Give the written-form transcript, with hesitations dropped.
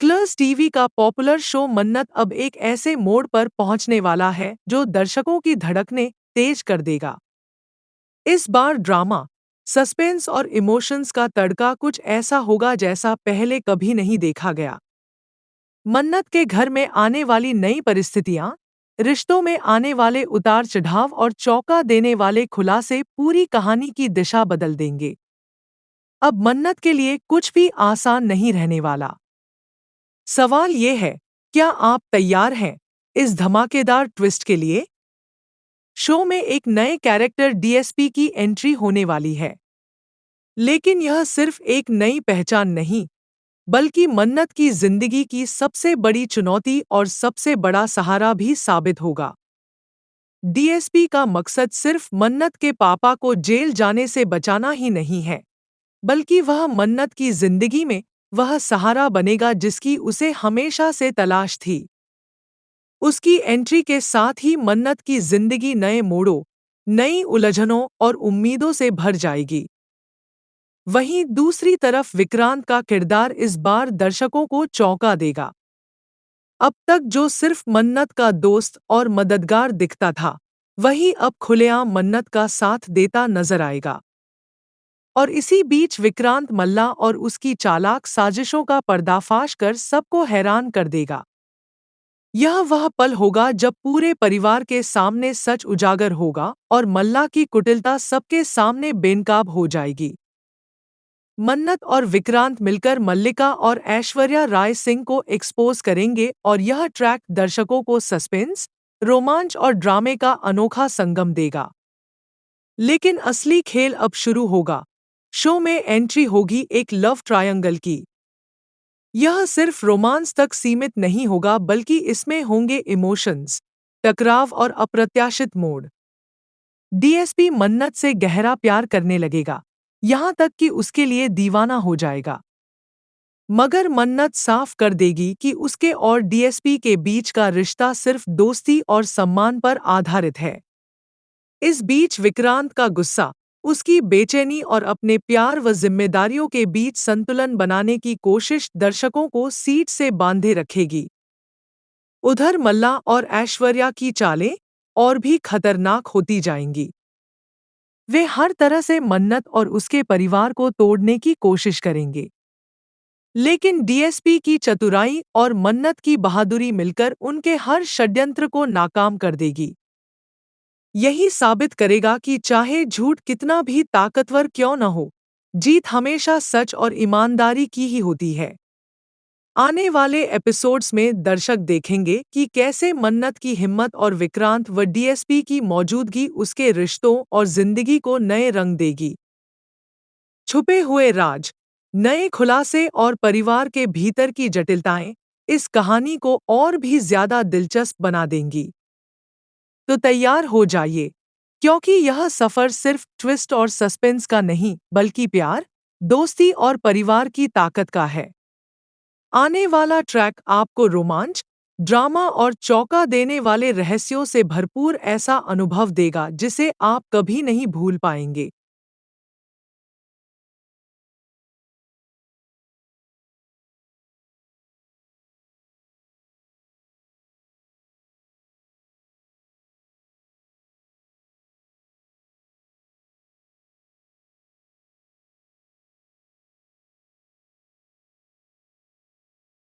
क्लर्स TV का popular show मन्नत अब एक ऐसे मोड़ पर पहुंचने वाला है जो दर्शकों की धड़कनें तेज कर देगा। इस बार ड्रामा, सस्पेंस और इमोशंस का तड़का कुछ ऐसा होगा जैसा पहले कभी नहीं देखा गया। मन्नत के घर में आने वाली नई परिस्थितियां, रिश्तों में आने वाले उतार चढ़ाव और चौंका देने वाले खुलासे पूरी कहानी की दिशा बदल देंगे। अब मन्नत के लिए कुछ भी आसान नहीं रहने वाला। सवाल ये है, क्या आप तैयार हैं इस धमाकेदार ट्विस्ट के लिए? शो में एक नए कैरेक्टर डीएसपी की एंट्री होने वाली है। लेकिन यह सिर्फ एक नई पहचान नहीं, बल्कि मन्नत की जिंदगी की सबसे बड़ी चुनौती और सबसे बड़ा सहारा भी साबित होगा। डीएसपी का मकसद सिर्फ मन्नत के पापा को जेल जाने से बचाना ही नहीं है, बल्कि वह मन्नत की जिंदगी में वह सहारा बनेगा जिसकी उसे हमेशा से तलाश थी। उसकी एंट्री के साथ ही मन्नत की जिंदगी नए मोड़ों, नई उलझनों और उम्मीदों से भर जाएगी। वहीं दूसरी तरफ विक्रांत का किरदार इस बार दर्शकों को चौंका देगा। अब तक जो सिर्फ मन्नत का दोस्त और मददगार दिखता था, वही अब खुलेआम मन्नत का साथ देता नजर आएगा। और इसी बीच विक्रांत मल्ला और उसकी चालाक साजिशों का पर्दाफाश कर सबको हैरान कर देगा। यह वह पल होगा जब पूरे परिवार के सामने सच उजागर होगा और मल्ला की कुटिलता सबके सामने बेनकाब हो जाएगी। मन्नत और विक्रांत मिलकर मल्लिका और ऐश्वर्या राय सिंह को एक्सपोज करेंगे और यह ट्रैक दर्शकों को सस्पेंस, रोमांच और ड्रामे का अनोखा संगम देगा। लेकिन असली खेल अब शुरू होगा। शो में एंट्री होगी एक लव ट्रायंगल की। यह सिर्फ रोमांस तक सीमित नहीं होगा, बल्कि इसमें होंगे इमोशंस, टकराव और अप्रत्याशित मोड़। डीएसपी मन्नत से गहरा प्यार करने लगेगा, यहाँ तक कि उसके लिए दीवाना हो जाएगा। मगर मन्नत साफ कर देगी कि उसके और डीएसपी के बीच का रिश्ता सिर्फ दोस्ती और सम्मान पर आधारित है। इस बीच विक्रांत का गुस्सा, उसकी बेचैनी और अपने प्यार व जिम्मेदारियों के बीच संतुलन बनाने की कोशिश दर्शकों को सीट से बांधे रखेगी। उधर मल्ला और ऐश्वर्या की चालें और भी खतरनाक होती जाएंगी। वे हर तरह से मन्नत और उसके परिवार को तोड़ने की कोशिश करेंगे। लेकिन डीएसपी की चतुराई और मन्नत की बहादुरी मिलकर उनके हर षड्यंत्र को नाकाम कर देगी। यही साबित करेगा कि चाहे झूठ कितना भी ताकतवर क्यों न हो, जीत हमेशा सच और ईमानदारी की ही होती है। आने वाले एपिसोड्स में दर्शक देखेंगे कि कैसे मन्नत की हिम्मत और विक्रांत व डीएसपी की मौजूदगी उसके रिश्तों और जिंदगी को नए रंग देगी। छुपे हुए राज, नए खुलासे और परिवार के भीतर की जटिलताएं इस कहानी को और भी ज्यादा दिलचस्प बना देंगी। तो तैयार हो जाइए, क्योंकि यह सफर सिर्फ ट्विस्ट और सस्पेंस का नहीं, बल्कि प्यार, दोस्ती और परिवार की ताकत का है। आने वाला ट्रैक आपको रोमांच, ड्रामा और चौंका देने वाले रहस्यों से भरपूर ऐसा अनुभव देगा जिसे आप कभी नहीं भूल पाएंगे।